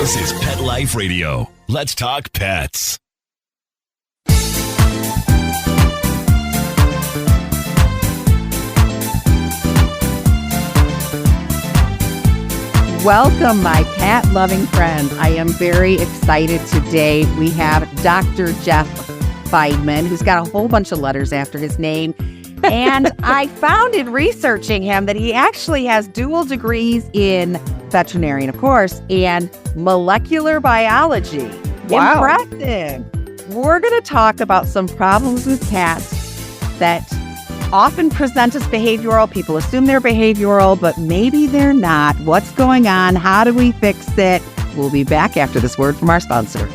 This is Pet Life Radio. Let's talk pets. Welcome, my cat-loving friends. I am very excited today. We have Dr. Jeff Feinman, who's got a whole bunch of letters after his name. And I found in researching him that he actually has dual degrees in veterinarian, of course, and molecular biology. Wow. Impressive. We're going to talk about some problems with cats that often present as behavioral. People assume they're behavioral, but maybe they're not. What's going on? How do we fix it? We'll be back after this word from our sponsor.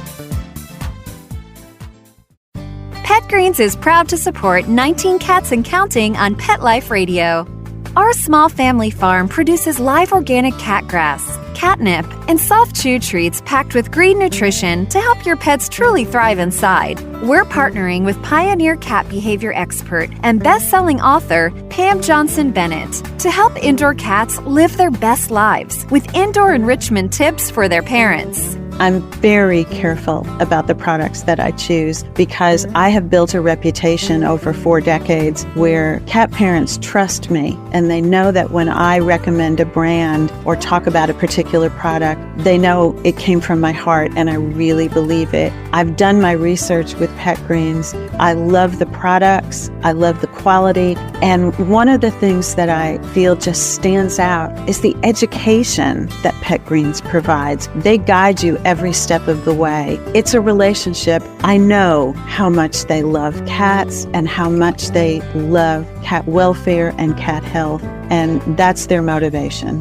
Pet Greens is proud to support 19 Cats and Counting on Pet Life Radio. Our small family farm produces live organic cat grass, catnip, and soft chew treats packed with green nutrition to help your pets truly thrive inside. We're partnering with pioneer cat behavior expert and best-selling author Pam Johnson-Bennett to help indoor cats live their best lives with indoor enrichment tips for their parents. I'm very careful about the products that I choose because I have built a reputation over 4 decades where cat parents trust me and they know that when I recommend a brand or talk about a particular product, they know it came from my heart and I really believe it. I've done my research with Pet Greens. I love the products. I love the quality. And one of the things that I feel just stands out is the education that Pet Greens provides. They guide you every step of the way. It's a relationship. I know how much they love cats and how much they love cat welfare and cat health, and that's their motivation.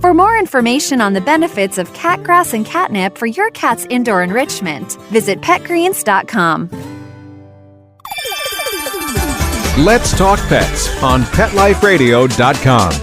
For more information on the benefits of cat grass and catnip for your cat's indoor enrichment, visit petgreens.com. Let's Talk Pets on PetLifeRadio.com.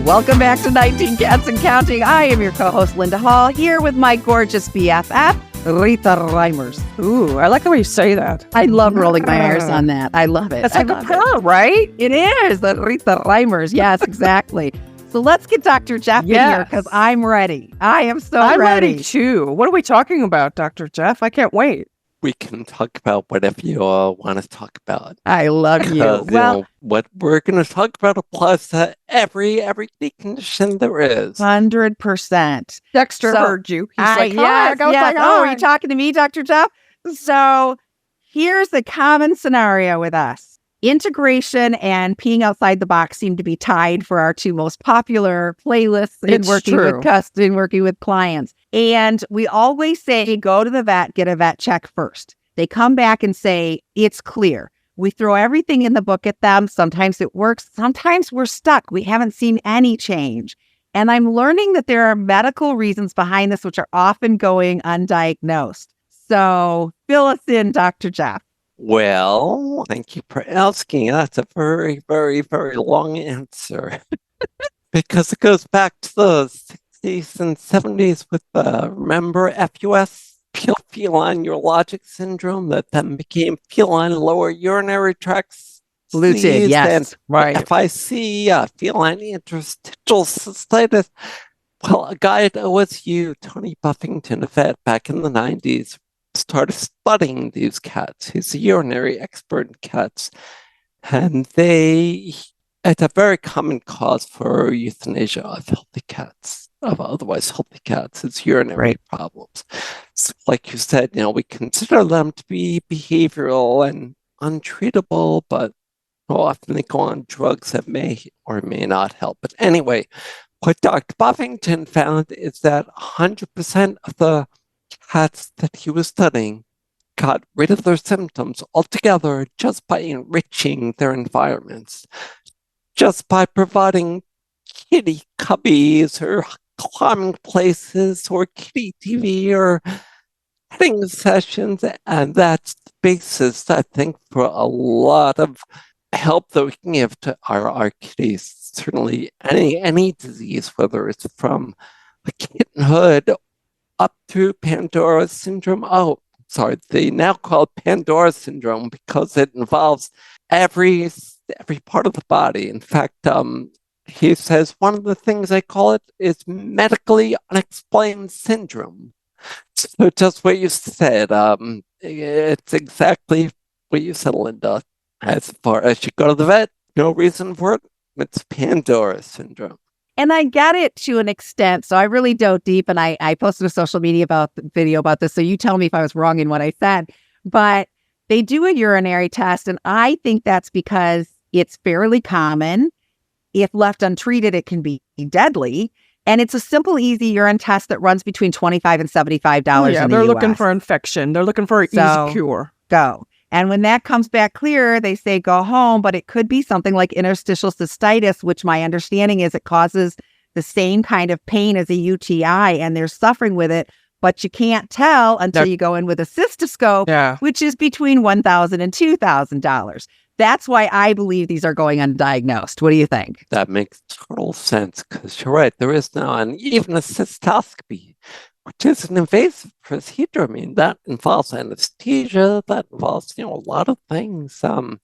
Welcome back to 19 Cats and Counting. I am your co-host, Linda Hall, here with my gorgeous BFF, Rita Reimers. Ooh, I like the way you say that. I love rolling my R's on that. I love it. That's like a purr, right? It is. The Rita Reimers. Yes, exactly. So let's get Dr. Jeff in here because I'm ready. I am I'm ready. ready too. What are we talking about, Dr. Jeff? I can't wait. We can talk about whatever you all want to talk about. I love you. Well, Well, what we're going to talk about applies to every condition there is. 100%. Dexter So, heard you. He's like, yes. Oh, Are you talking to me, Dr. Jeff? So here's the common scenario with us. Integration and peeing outside the box seem to be tied for our 2 most popular playlists in It's working true. with customers, working with clients. And we always say, go to the vet, get a vet check first. They come back and say, it's clear. We throw everything in the book at them. Sometimes it works. Sometimes we're stuck. We haven't seen any change. And I'm learning that there are medical reasons behind this, which are often going undiagnosed. So fill us in, Dr. Jeff. Well, thank you for asking. That's a very, very, very long answer. Because it goes back to the 60s and 70s with, remember FUS, feline urologic syndrome, that then became feline lower urinary tract Fluted, disease, yes. and Right. FIC, feline interstitial cystitis. Well, a guy at OSU, Tony Buffington, a vet back in the 90s, started studying these cats. He's a urinary expert in cats. And it's a very common cause for euthanasia of healthy cats, of otherwise healthy cats. It's urinary problems. So like you said, we consider them to be behavioral and untreatable, but often they go on drugs that may or may not help. But anyway, what Dr. Buffington found is that 100% of the cats that he was studying got rid of their symptoms altogether just by enriching their environments, just by providing kitty cubbies or climbing places or kitty TV or petting sessions. And that's the basis, I think, for a lot of help that we can give to our kitties. Certainly any disease, whether it's from a kittenhood up to Pandora Syndrome. Oh, sorry, they now call it Pandora Syndrome because it involves every part of the body. In fact, he says one of the things they call it is medically unexplained syndrome. So just what you said, it's exactly what you said, Linda. As far as you go to the vet, no reason for it. It's Pandora Syndrome. And I get it to an extent. So I really dove deep, and I posted a social media video about this. So you tell me if I was wrong in what I said. But they do a urinary test, and I think that's because it's fairly common. If left untreated, it can be deadly. And it's a simple, easy urine test that runs between $25 and $75 in the they're US. looking for infection. They're looking for an easy cure. Go. And when that comes back clear, they say go home, but it could be something like interstitial cystitis, which my understanding is it causes the same kind of pain as a UTI, and they're suffering with it, but you can't tell until you go in with a cystoscope, which is between $1,000 and $2,000. That's why I believe these are going undiagnosed. What do you think? That makes total sense, because you're right. There is now, and even a cystoscopy, which is an invasive procedure. I mean, that involves anesthesia. That involves, a lot of things. So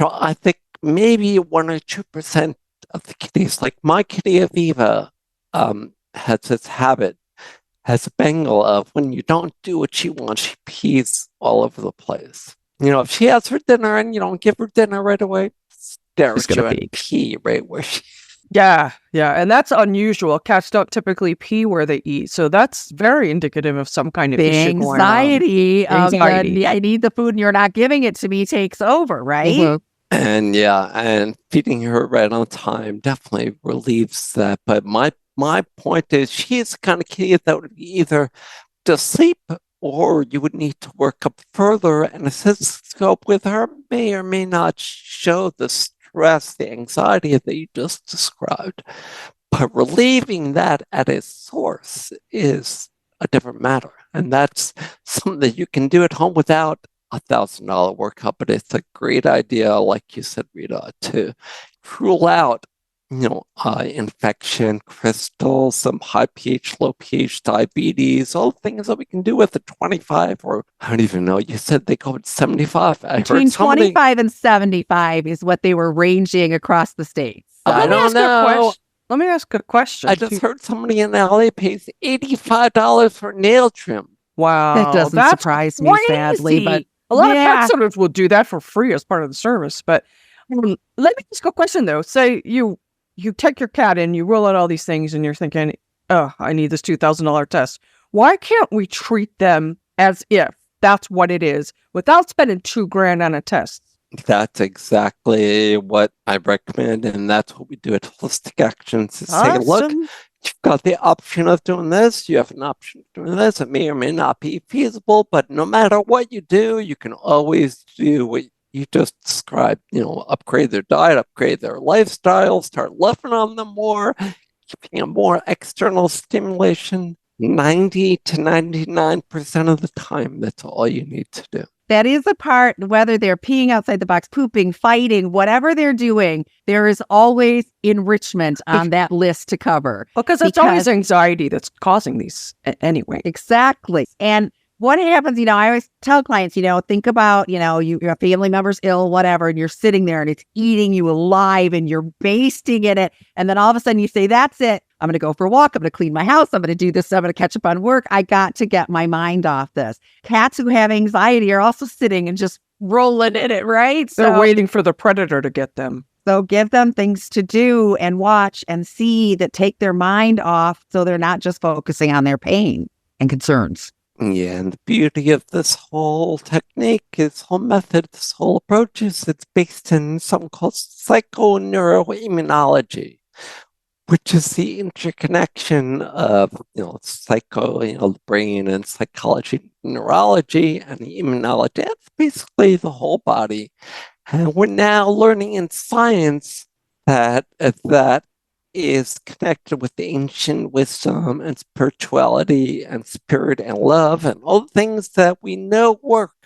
I think maybe 1 or 2% of the kitties, like my kitty Aviva, has this habit, has a Bengal of when you don't do what she wants, she pees all over the place. If she has her dinner and you don't give her dinner right away, stare at you and pee right where she... Yeah. And that's unusual. Cats don't typically pee where they eat. So that's very indicative of some kind of issue going on. Anxiety. I need the food and you're not giving it to me takes over, right? Mm-hmm. And feeding her right on time definitely relieves that. But my point is, she's the kind of kitty that would be either to sleep, or you would need to work up further, and a cystoscope with her may or may not show the stress, the anxiety that you just described. But relieving that at its source is a different matter. And that's something that you can do at home without $1,000 workup. But it's a great idea, like you said, Rita, to rule out infection, crystals, some high pH, low pH diabetes, all things that we can do with the 25, or I don't even know. You said they go at 75. Between 25 and 75 is what they were ranging across the states. So. I don't know. Let me ask a question. I just heard somebody in LA pays $85 for nail trim. Wow. That doesn't surprise me, sadly, but a lot of pet sitters will do that for free as part of the service. But let me ask a question, though. Say you take your cat in, you roll out all these things, and you're thinking, oh, I need this $2,000 test. Why can't we treat them as if that's what it is without spending $2,000 on a test? That's exactly what I recommend, and that's what we do at Holistic Actions. Say, look, you've got the option of doing this, you have an option of doing this. It may or may not be feasible, but no matter what you do, you can always do what you just described, upgrade their diet, upgrade their lifestyle, start loving on them more, giving them more external stimulation. 90 to 99% of the time, that's all you need to do. That is a part, whether they're peeing outside the box, pooping, fighting, whatever they're doing, there is always enrichment on that list to cover. Because it's always anxiety that's causing these anyway. Exactly. And what happens, I always tell clients, think about, your family member's ill, whatever, and you're sitting there and it's eating you alive and you're basting in it. And then all of a sudden you say, that's it. I'm going to go for a walk. I'm going to clean my house. I'm going to do this. I'm going to catch up on work. I got to get my mind off this. Cats who have anxiety are also sitting and just rolling in it, right? They're waiting for the predator to get them. So give them things to do and watch and see that take their mind off so they're not just focusing on their pain and concerns. Yeah, and the beauty of this whole technique, this whole method, this whole approach is it's based in something called psychoneuroimmunology, which is the interconnection of, the brain and psychology, neurology, and the immunology. That's basically the whole body. And we're now learning in science that is connected with the ancient wisdom and spirituality and spirit and love and all the things that we know work.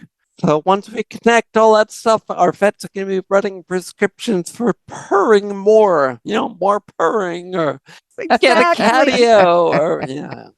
So once we connect all that stuff, our vets are going to be writing prescriptions for purring more, more purring, or get a catio, or yeah.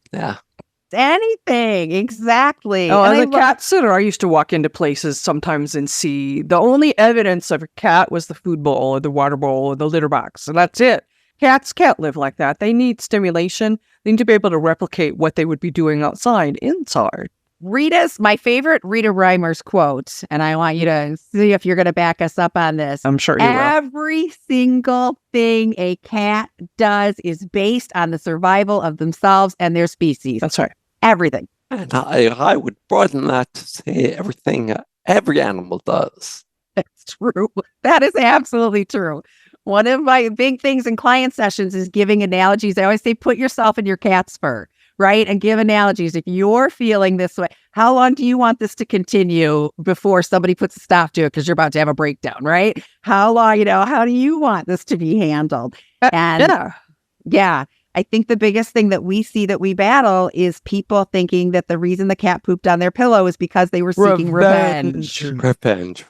anything. Exactly. Oh, And as a cat sitter, I used to walk into places sometimes and see the only evidence of a cat was the food bowl or the water bowl or the litter box. And that's it. Cats can't live like that. They need stimulation. They need to be able to replicate what they would be doing outside, inside. My favorite Rita Reimer's quote, and I want you to see if you're going to back us up on this. I'm sure you will. Every single thing a cat does is based on the survival of themselves and their species. That's right. Everything. And I would broaden that to say everything every animal does. That's true. That is absolutely true. One of my big things in client sessions is giving analogies. I always say, put yourself in your cat's fur, right? And give analogies. If you're feeling this way, how long do you want this to continue before somebody puts a stop to it because you're about to have a breakdown, right? How long, how do you want this to be handled? And yeah, I think the biggest thing that we see that we battle is people thinking that the reason the cat pooped on their pillow is because they were seeking revenge. Revenge.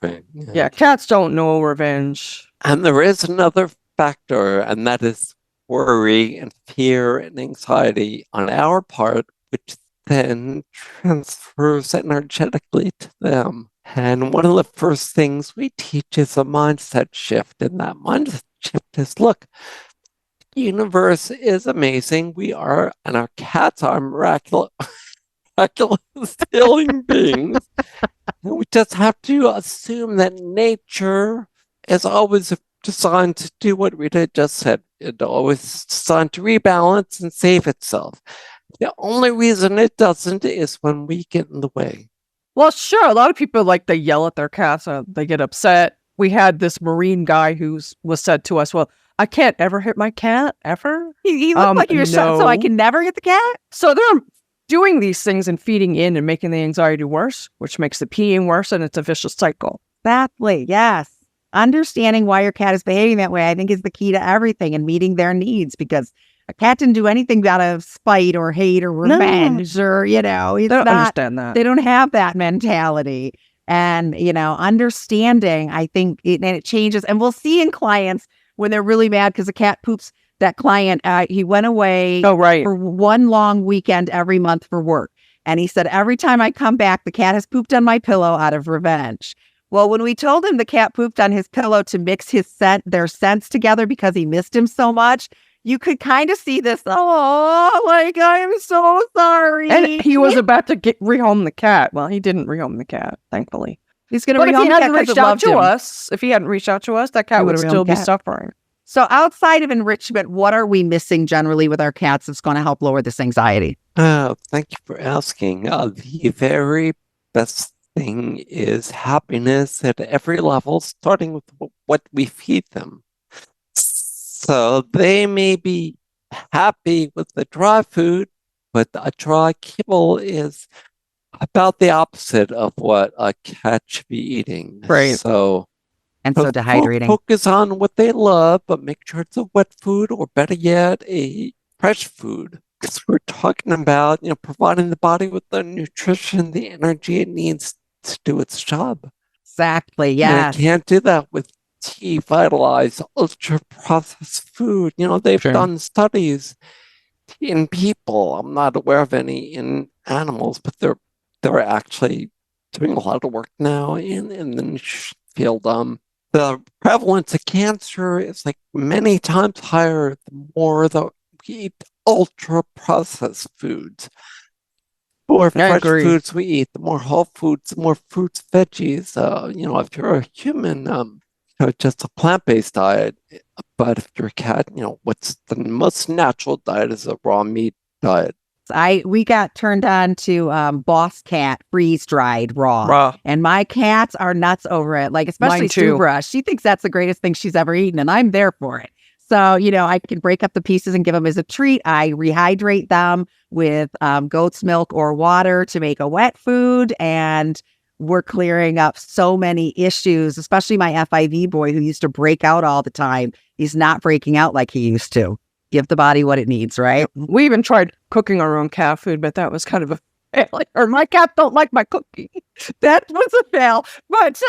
Yeah, cats don't know revenge. And there is another factor, and that is worry and fear and anxiety on our part, which then transfers energetically to them. And one of the first things we teach is a mindset shift. And that mindset shift is, look, the universe is amazing. We are, and our cats are miraculous healing beings. And we just have to assume that nature is always designed to do what Rita just said. It's always designed to rebalance and save itself. The only reason it doesn't is when we get in the way. Well, sure. A lot of people like to yell at their cats. They get upset. We had this Marine guy who was said to us, well, I can't ever hit my cat, ever. He looked like he was shot, so I can never hit the cat? So they're doing these things and feeding in and making the anxiety worse, which makes the peeing worse, and it's a vicious cycle. Exactly, yes. Understanding why your cat is behaving that way, I think, is the key to everything and meeting their needs, because a cat didn't do anything out of spite or hate or revenge or, they don't understand that. They don't have that mentality. And, understanding, I think, it changes. And we'll see in clients when they're really mad because the cat poops. That client, he went away for one long weekend every month for work. And he said, every time I come back, the cat has pooped on my pillow out of revenge. Well, when we told him the cat pooped on his pillow to mix their scents together because he missed him so much, you could kind of see this, I'm so sorry. And he was about to rehome the cat. Well, he didn't rehome the cat, thankfully. He's going to rehome the cat because it loved him. If he hadn't reached out to us, that cat would still be suffering. So outside of enrichment, what are we missing generally with our cats that's going to help lower this anxiety? Thank you for asking. The very best thing is happiness at every level, starting with what we feed them. So they may be happy with the dry food, but a dry kibble is about the opposite of what a cat should be eating. Right. So dehydrating. Focus on what they love, but make sure it's a wet food, or better yet, a fresh food. Because we're talking about, providing the body with the nutrition, the energy it needs to do its job. Exactly, yes. And you can't do that with devitalized, ultra-processed food. They've done studies in people. I'm not aware of any in animals, but they're actually doing a lot of work now in the niche field. The prevalence of cancer is like many times higher the more that we eat ultra-processed foods. The more fresh foods we eat, the more whole foods, the more fruits, veggies. If you're a human, just a plant-based diet. But if you're a cat, what's the most natural diet is a raw meat diet. We got turned on to Boss Cat freeze-dried raw. And my cats are nuts over it. Like, especially Subra. She thinks that's the greatest thing she's ever eaten, and I'm there for it. So, I can break up the pieces and give them as a treat. I rehydrate them with goat's milk or water to make a wet food. And we're clearing up so many issues, especially my FIV boy who used to break out all the time. He's not breaking out like he used to. Give the body what it needs, right? We even tried cooking our own cat food, but that was kind of a fail. Or my cat don't like my cooking. That was a fail. But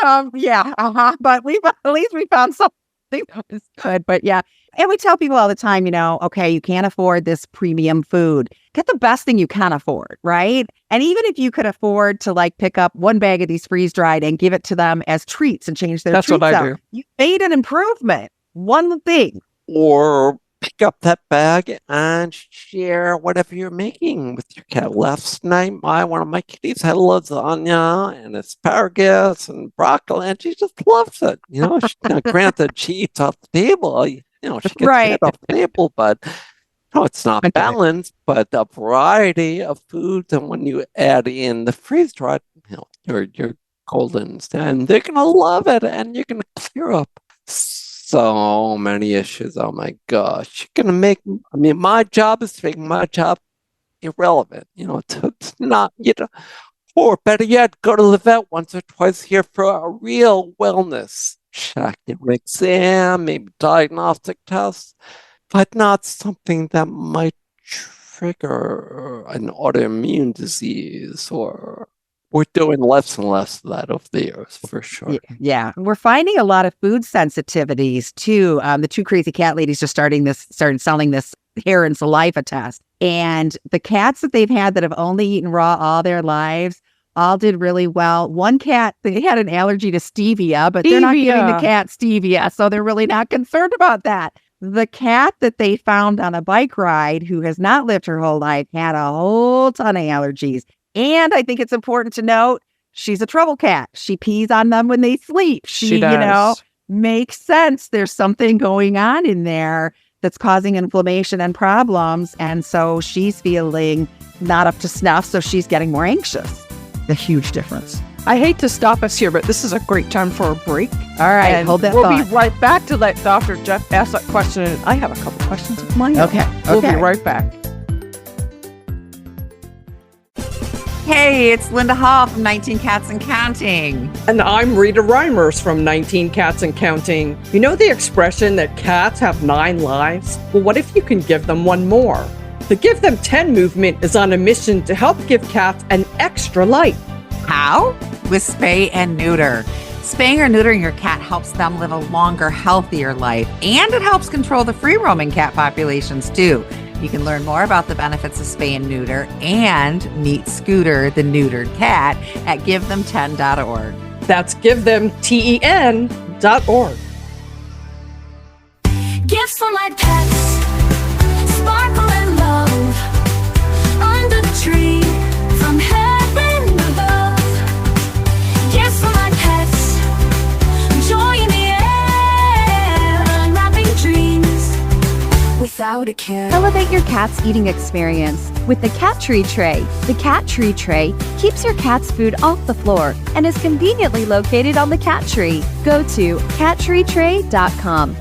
But at least we found something that was good. But yeah, And we tell people all the time, okay, you can't afford this premium food. Get the best thing you can afford, right? And even if you could afford to pick up one bag of these freeze dried and give it to them as treats and change their That's treats what I out, do. you made an improvement. One thing. Or pick up that bag and share whatever you're making with your cat. Last night, one of my kitties had lasagna and asparagus and broccoli, and she just loves it. Granted, she eats off the table. She gets Right. fed off the table, but it's not balanced. But a variety of foods, and when you add in the freeze dried, your Goldens, and they're gonna love it, and you're gonna clear up so many issues. Oh my gosh. You're gonna my job is to make my job irrelevant. It's not, or better yet, go to the vet once or twice a year for a real wellness check, exam, maybe diagnostic tests, but not something that might trigger an autoimmune disease. Or we're doing less and less of that over the years, for sure. Yeah. We're finding a lot of food sensitivities too. The two crazy cat ladies just started selling this hair and saliva test. And the cats that they've had that have only eaten raw all their lives all did really well. One cat, they had an allergy to stevia, but they're not giving the cat stevia. So they're really not concerned about that. The cat that they found on a bike ride who has not lived her whole life had a whole ton of allergies. And I think it's important to note, she's a trouble cat. She pees on them when they sleep. She does. Makes sense. There's something going on in there that's causing inflammation and problems. And so she's feeling not up to snuff. So she's getting more anxious. A huge difference. I hate to stop us here, but this is a great time for a break. All right. And hold that we'll thought. be right back to let Dr. Jeff ask that question. And I have a couple questions of my own. Okay. We'll be right back. Hey, it's Linda Hall from 19 Cats and Counting. And I'm Rita Reimers from 19 Cats and Counting. You know the expression that cats have 9 lives? Well, what if you can give them one more? The Give Them 10 movement is on a mission to help give cats an extra life. How? With spay and neuter. Spaying or neutering your cat helps them live a longer, healthier life, and it helps control the free-roaming cat populations too. You can learn more about the benefits of spay and neuter and meet Scooter, the neutered cat, at givethem10.org. That's givethem10.org. Gifts for my pets, sparkle and love, under the tree, from heaven above. Gifts for my pets, joy in the air, unwrapping dreams without a care. Elevate your cat's eating experience with the Cat Tree Tray. The Cat Tree Tray keeps your cat's food off the floor and is conveniently located on the cat tree. Go to cattreetray.com.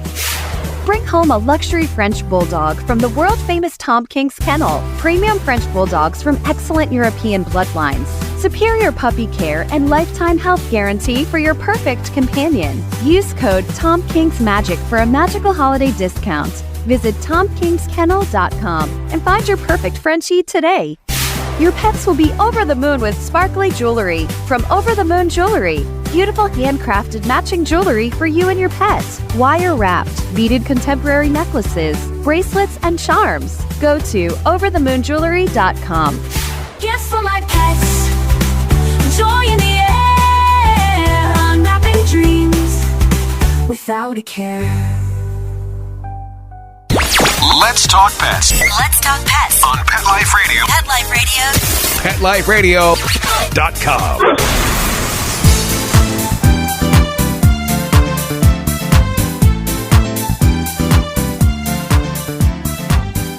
Bring home a luxury French Bulldog from the world-famous Tom King's Kennel. Premium French Bulldogs from excellent European bloodlines. Superior puppy care and lifetime health guarantee for your perfect companion. Use code TomKingsMagic for a magical holiday discount. Visit TomKingsKennel.com and find your perfect Frenchie today. Your pets will be over the moon with sparkly jewelry from Over the Moon Jewelry. Beautiful handcrafted matching jewelry for you and your pet. Wire-wrapped, beaded contemporary necklaces, bracelets, and charms. Go to overthemoonjewelry.com. Gifts for my pets, joy in the air, unwrapping dreams without a care. Let's talk pets Let's talk pets on Pet Life Radio. Pet Life Radio. PetLifeRadio.com.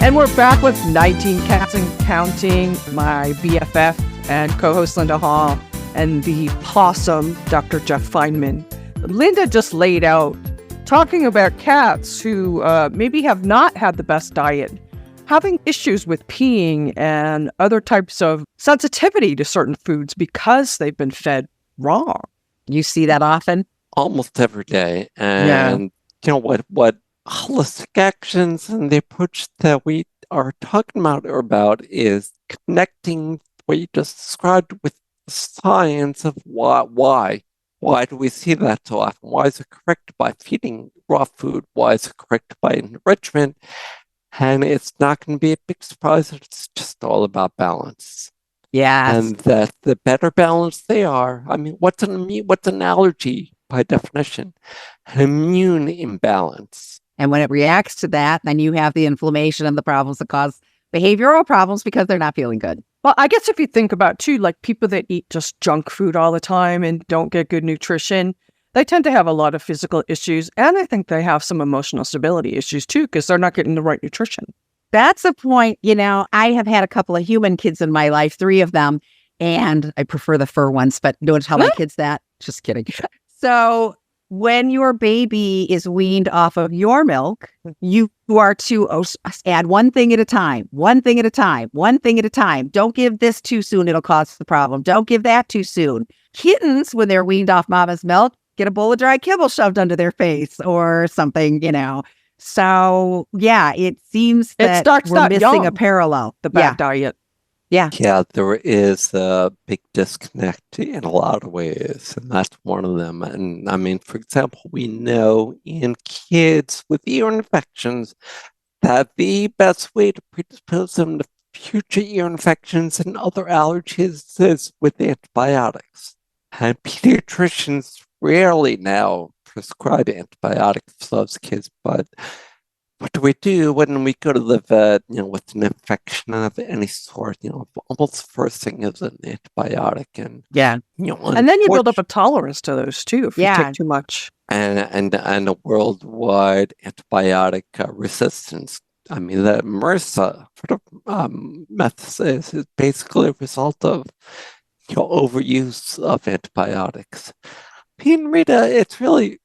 And we're back with 19 Cats and Counting, my BFF and co-host Linda Hall, and the possum, Dr. Jeff Feinman. Linda just laid out talking about cats who maybe have not had the best diet, having issues with peeing and other types of sensitivity to certain foods because they've been fed wrong. You see that often? Almost every day. And you know what holistic actions and the approach that we are talking about is connecting what you just described with the science of why. Why do we see that so often? Why is it corrected by feeding raw food? Why is it corrected by enrichment? And it's not going to be a big surprise that it's just all about balance. Yes. And that the better balanced they are, I mean, what's an allergy by definition? An immune imbalance. And when it reacts to that, then you have the inflammation and the problems that cause behavioral problems because they're not feeling good. Well, I guess if you think about too, like people that eat just junk food all the time and don't get good nutrition, they tend to have a lot of physical issues. And I think they have some emotional stability issues too, because they're not getting the right nutrition. That's a point. I have had a couple of human kids in my life, 3 of them, and I prefer the fur ones, but don't tell my kids that. Just kidding. So when your baby is weaned off of your milk, you are to add one thing at a time, one thing at a time, one thing at a time. Don't give this too soon. It'll cause the problem. Don't give that too soon. Kittens, when they're weaned off mama's milk, get a bowl of dry kibble shoved under their face or something, So, yeah, it seems that we're missing a parallel. The bad diet. Yeah. Yeah, there is a big disconnect in a lot of ways, and that's one of them. And I mean, for example, we know in kids with ear infections that the best way to predispose them to future ear infections and other allergies is with antibiotics. And pediatricians rarely now prescribe antibiotics for those kids, but what do we do when we go to the vet, with an infection of any sort? Almost the first thing is an antibiotic. And yeah. And then you build up a tolerance to those too if you take too much. And a worldwide antibiotic resistance. I mean, the MRSA method is basically a result of overuse of antibiotics. Pete and Rita, it's really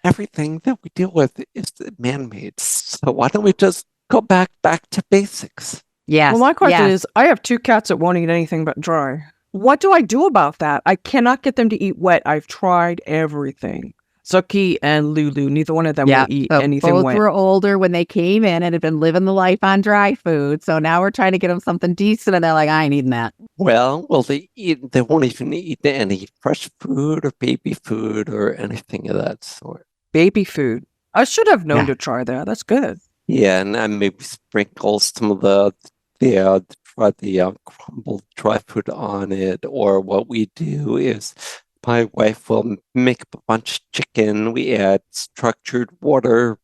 everything that we deal with is man-made. So why don't we just go back to basics? Yes. Well, my question is, I have 2 cats that won't eat anything but dry. What do I do about that? I cannot get them to eat wet. I've tried everything. Zuki and Lulu, neither one of them will eat anything both wet. Both were older when they came in and had been living the life on dry food. So now we're trying to get them something decent, and they're like, I ain't eating that. Well, they won't even eat any fresh food or baby food or anything of that sort. Baby food. I should have known to try that. That's good. Yeah, and maybe sprinkle some of the crumbled dry food on it. Or what we do is my wife will make up a bunch of chicken. We add structured water,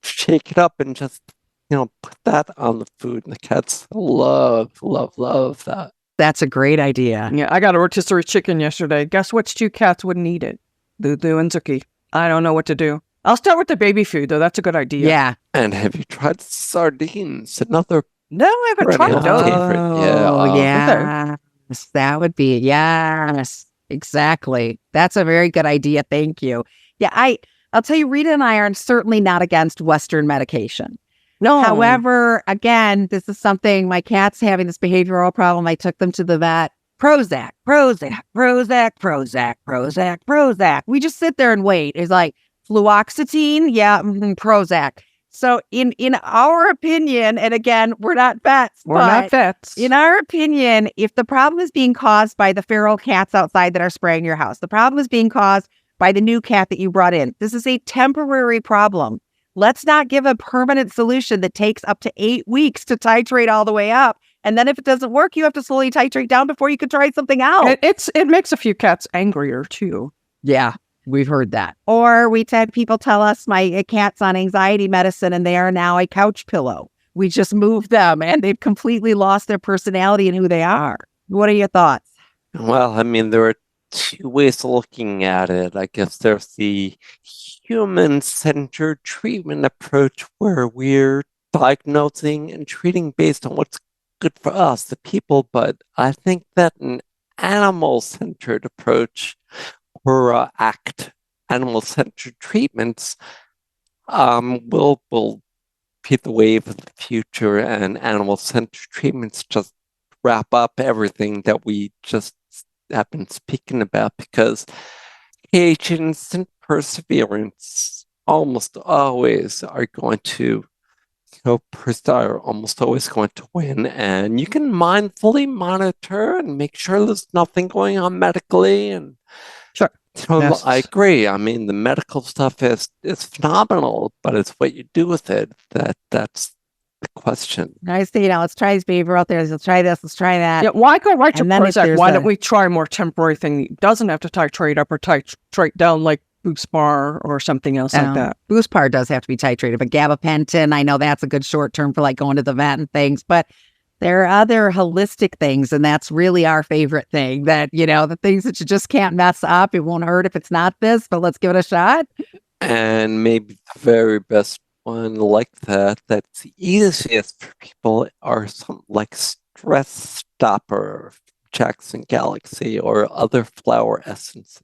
shake it up, and just, put that on the food. And the cats love that. That's a great idea. Yeah, I got a rotisserie chicken yesterday. Guess which 2 cats wouldn't eat it? Lulu and Zuki. I don't know what to do. I'll start with the baby food, though. That's a good idea. Yeah. And have you tried sardines? Another No, I haven't tried those. Favorite. Yeah. That would be, yes, exactly. That's a very good idea. Thank you. Yeah, I'll tell you, Rita and I are certainly not against Western medication. No. However, again, this is something, my cat's having this behavioral problem. I took them to the vet. Prozac. We just sit there and wait. It's like fluoxetine. Yeah. Prozac. So in our opinion, and again, we're not vets. In our opinion, if the problem is being caused by the feral cats outside that are spraying your house, the problem is being caused by the new cat that you brought in. This is a temporary problem. Let's not give a permanent solution that takes up to 8 weeks to titrate all the way up. And then if it doesn't work, you have to slowly titrate down before you can try something else. It makes a few cats angrier too. Yeah, we've heard that. Or we've had people tell us my cat's on anxiety medicine and they are now a couch pillow. We just moved them and they've completely lost their personality and who they are. What are your thoughts? Well, I mean, there are 2 ways of looking at it. I guess there's the human-centered treatment approach where we're diagnosing and treating based on what's good for us, the people. But I think that an animal-centered approach or animal-centered treatments will be the wave of the future, and animal-centered treatments just wrap up everything that we just have been speaking about, because patience and perseverance almost always are going to are almost always going to win, and you can mindfully monitor and make sure there's nothing going on medically, and Yes. I agree. I mean, the medical stuff is phenomenal, but it's what you do with it that's the question. I say, let's try these behavior out there. Let's try this. Let's try that. Yeah, why go right to And then if Prozac? there's Why a- don't we try a more temporary thing? It doesn't have to titrate up or titrate down like Buspar or something else like that. Buspar does have to be titrated, but gabapentin, I know that's a good short term for like going to the vet and things, but there are other holistic things, and that's really our favorite thing, that, the things that you just can't mess up. It won't hurt if it's not this, but let's give it a shot. And maybe the very best one like that's the easiest for people are something like Stress Stopper, Jackson Galaxy, or other flower essences.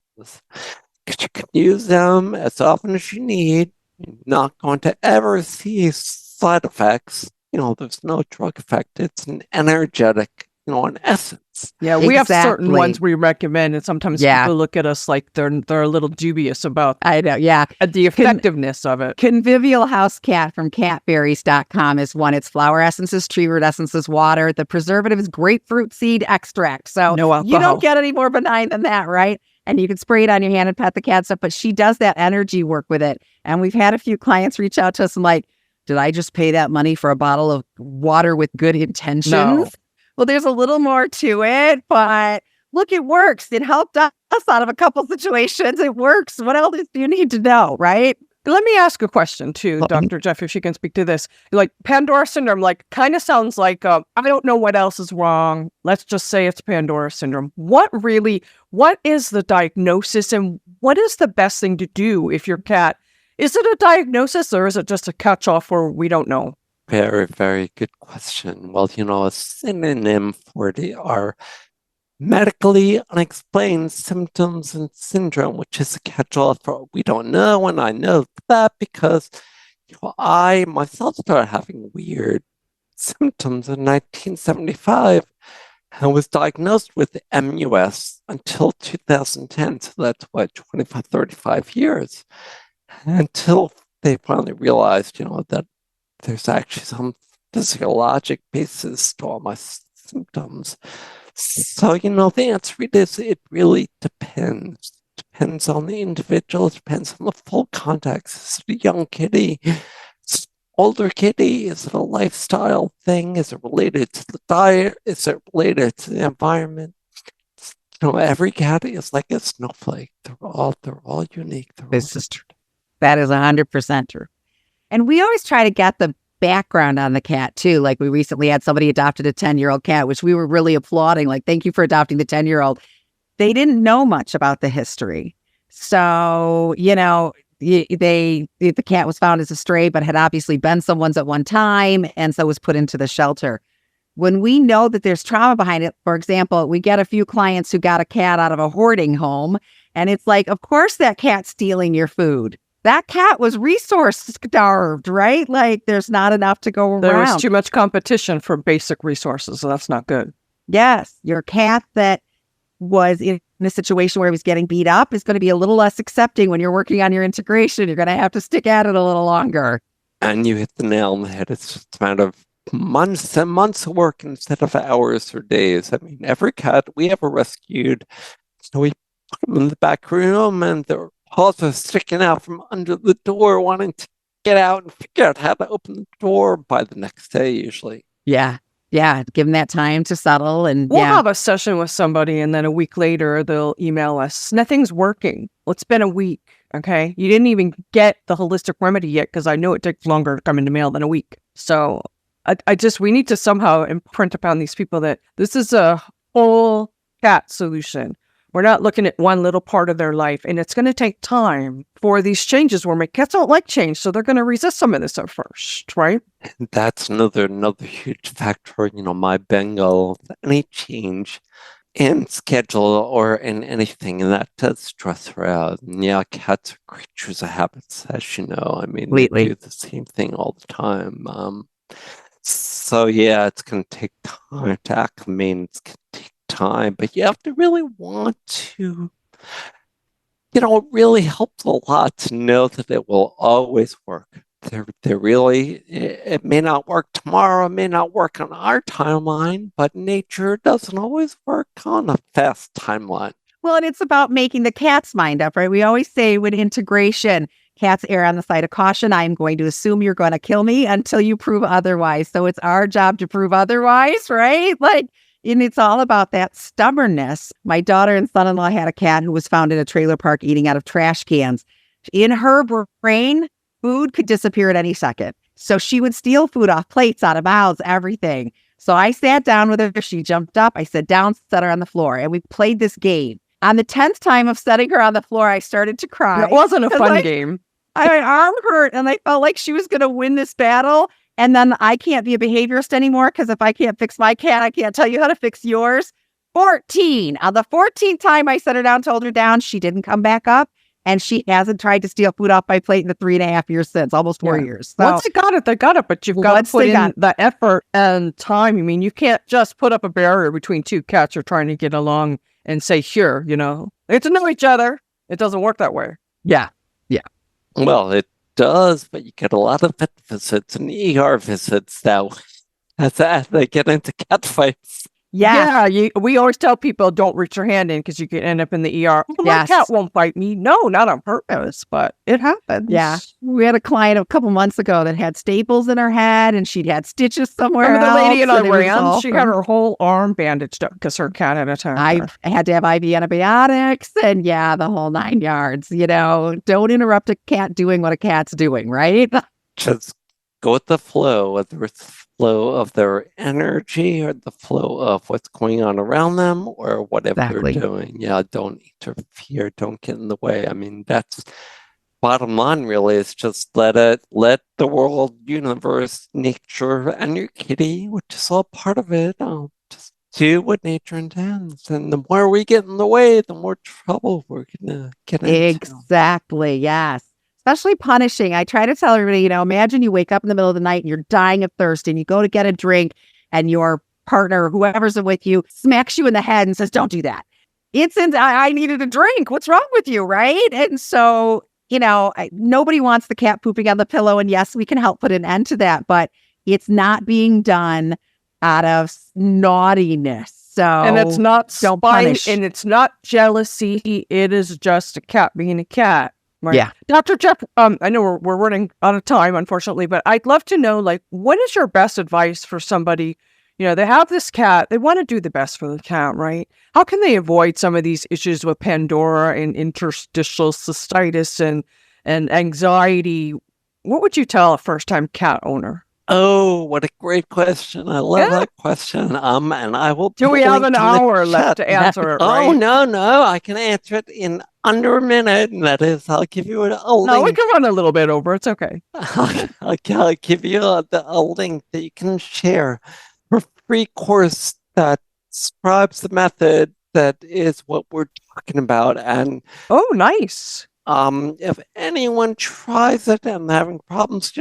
You can use them as often as you need. You're not going to ever see side effects. There's no drug effect. It's an energetic, an essence. Yeah, we have certain Exactly. ones we recommend, and sometimes people look at us like they're a little dubious about I know, yeah. the effectiveness of it. Convivial House Cat from catberries.com is one. It's flower essences, tree root essences, water. The preservative is grapefruit seed extract. So No alcohol. you don't get any more benign than that, right? And you can spray it on your hand and pet the cat stuff, but she does that energy work with it. And we've had a few clients reach out to us and like, did I just pay that money for a bottle of water with good intentions? No. Well, there's a little more to it, but look, it works. It helped us out of a couple situations. It works. What else do you need to know, right? Let me ask a question too, Dr. Jeff, if she can speak to this. Like Pandora Syndrome, kind of sounds like, I don't know what else is wrong. Let's just say it's Pandora Syndrome. What is the diagnosis, and what is the best thing to do if your cat, is it a diagnosis or is it just a catch-all for we don't know? Very, very good question. Well, a synonym for it are medically unexplained symptoms and syndrome, which is a catch-all for we don't know. And I know that because I myself started having weird symptoms in 1975 and was diagnosed with MUS until 2010. So that's 35 years until they finally realized, that there's actually some physiologic basis to all my symptoms. So, the answer is it really depends. Depends on the individual. It depends on the full context. Is it a young kitty? Is it an older kitty? Is it a lifestyle thing? Is it related to the diet? Is it related to the environment? Every cat is like a snowflake. They're all unique. This is true. That is 100% true. And we always try to get the background on the cat too. Like we recently had somebody adopted a 10-year-old cat, which we were really applauding. Like, thank you for adopting the 10-year-old. They didn't know much about the history. So, the cat was found as a stray, but had obviously been someone's at one time. And so was put into the shelter. When we know that there's trauma behind it, for example, we get a few clients who got a cat out of a hoarding home. And it's like, of course, that cat's stealing your food. That cat was resource starved, right? Like there's not enough to go around. There was too much competition for basic resources, so that's not good. Yes, your cat that was in a situation where he was getting beat up is going to be a little less accepting when you're working on your integration. You're going to have to stick at it a little longer. And you hit the nail on the head. It's just a matter of months and months of work instead of hours or days. I mean, every cat we ever rescued, so we put them in the back room and they're also sticking out from under the door, wanting to get out and figure out how to open the door by the next day, usually. Yeah. Give them that time to settle. And we'll have a session with somebody, and then a week later, they'll email us, nothing's working. Well, it's been a week, okay? You didn't even get the holistic remedy yet, because I know it takes longer to come into mail than a week. So we need to somehow imprint upon these people that this is a whole cat solution. We're not looking at one little part of their life, and it's going to take time for these changes where my cats don't like change, so they're going to resist some of this at first, right? That's another huge factor. My Bengal, any change in schedule or in anything, and that does stress her out. And yeah, cats are creatures of habits, as you know. I mean, they do the same thing all the time. So yeah, it's going to take time to acclimate. It's going to take time, but you have to really want to, it really helps a lot to know that it will always work. It may not work tomorrow, it may not work on our timeline, but nature doesn't always work on a fast timeline. Well, and it's about making the cat's mind up, right? We always say with integration, cats err on the side of caution. I'm going to assume you're going to kill me until you prove otherwise. So it's our job to prove otherwise, right? And it's all about that stubbornness. My daughter and son-in-law had a cat who was found in a trailer park eating out of trash cans. In her brain, food could disappear at any second. So she would steal food off plates, out of mouths, everything. So I sat down with her. She jumped up. I sat down, set her on the floor, and we played this game. On the 10th time of setting her on the floor, I started to cry. It wasn't a fun game. My arm hurt, and I felt like she was going to win this battle. And then I can't be a behaviorist anymore because if I can't fix my cat, I can't tell you how to fix yours. 14. On the 14th time I set her down, told her down, she didn't come back up. And she hasn't tried to steal food off my plate in the 3.5 years since, almost 4 years. So, once they got it, they got it. But you've got to put in the effort and time. I mean, you can't just put up a barrier between two cats who are trying to get along and say, sure, they have to know each other. It doesn't work that way. Yeah. Well, it does, but you get a lot of vet visits and ER visits now as they get into cat fights. Yeah, we always tell people don't reach your hand in because you can end up in the ER. Oh, my cat won't bite me. No, not on purpose, but it happens. Yeah. We had a client a couple months ago that had staples in her head and she'd had stitches somewhere Remember else. The lady in Iran, she had her whole arm bandaged up because her cat had attacked her. I had to have IV antibiotics and the whole 9 yards. Don't interrupt a cat doing what a cat's doing, right? Just go with the flow, whether it's flow of their energy or the flow of what's going on around them or whatever they're doing. Yeah, don't interfere, don't get in the way. I mean, that's bottom line really, is just let the world, universe, nature, and your kitty, which is all part of it, just do what nature intends. And the more we get in the way, the more trouble we're gonna get into. Exactly, yes. Especially punishing. I try to tell everybody, imagine you wake up in the middle of the night and you're dying of thirst and you go to get a drink and your partner, whoever's with you, smacks you in the head and says, don't do that. I needed a drink. What's wrong with you, right? And so, nobody wants the cat pooping on the pillow. And yes, we can help put an end to that, but it's not being done out of naughtiness. So, and it's not don't spite punish. And it's not jealousy. It is just a cat being a cat. Right. Yeah. Dr. Jeff, I know we're running out of time, unfortunately, but I'd love to know, what is your best advice for somebody, they have this cat, they want to do the best for the cat, right? How can they avoid some of these issues with Pandora and interstitial cystitis and anxiety? What would you tell a first-time cat owner? Oh, what a great question. I love that question. And I will... Do we have an hour left to answer it, right? Oh, no. I can answer it in under a minute. And that is, I'll give you a link. No, we can run a little bit over. It's okay. I'll give you a link that you can share for free course that describes the method that is what we're talking about. And oh, nice. If anyone tries it and having problems,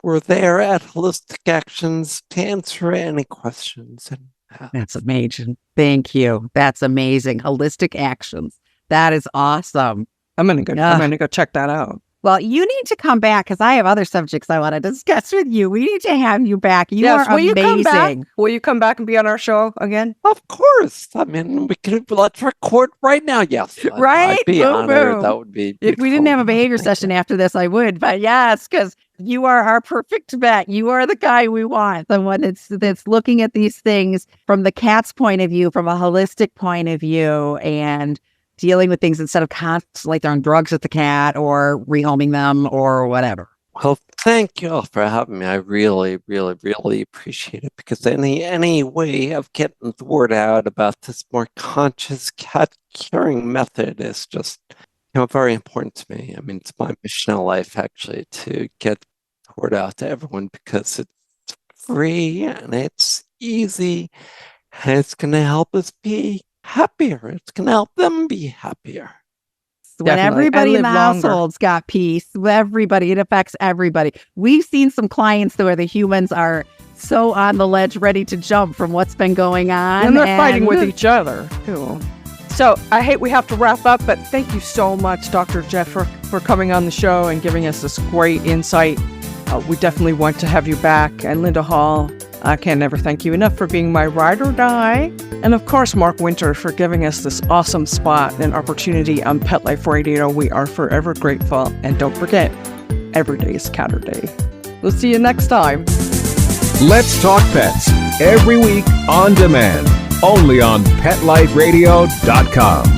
we're there at Holistic Actions to answer any questions. That's amazing. Thank you. That's amazing. Holistic Actions. That is awesome. I'm gonna go check that out. Well, you need to come back because I have other subjects I want to discuss with you. We need to have you back. You are will amazing. You come back? Will you come back and be on our show again? Of course. I mean, let's record right now. Yes. Right? I'd be honored. That would be beautiful. If we didn't have a behavior session after this, I would. But yes, because you are our perfect vet. You are the guy we want, the one that's looking at these things from the cat's point of view, from a holistic point of view, and dealing with things instead of constantly throwing drugs at the cat or rehoming them or whatever. Well, thank you all for having me. I really, really, really appreciate it because any way of getting the word out about this more conscious cat caring method is just, very important to me. I mean, it's my mission in life actually to get the word out to everyone because it's free and it's easy and it's going to help us be happier. It's going to help them be happier. When everybody in the household's got peace, it affects everybody. We've seen some clients where the humans are so on the ledge, ready to jump from what's been going on. And they're fighting with each other, too. So I hate we have to wrap up, but thank you so much, Dr. Jeff, for coming on the show and giving us this great insight. We definitely want to have you back. And Linda Hall, I can never thank you enough for being my ride or die. And of course, Mark Winter for giving us this awesome spot and opportunity on Pet Life Radio. We are forever grateful. And don't forget, every day is Catterday. We'll see you next time. Let's Talk Pets, every week on demand, only on PetLifeRadio.com.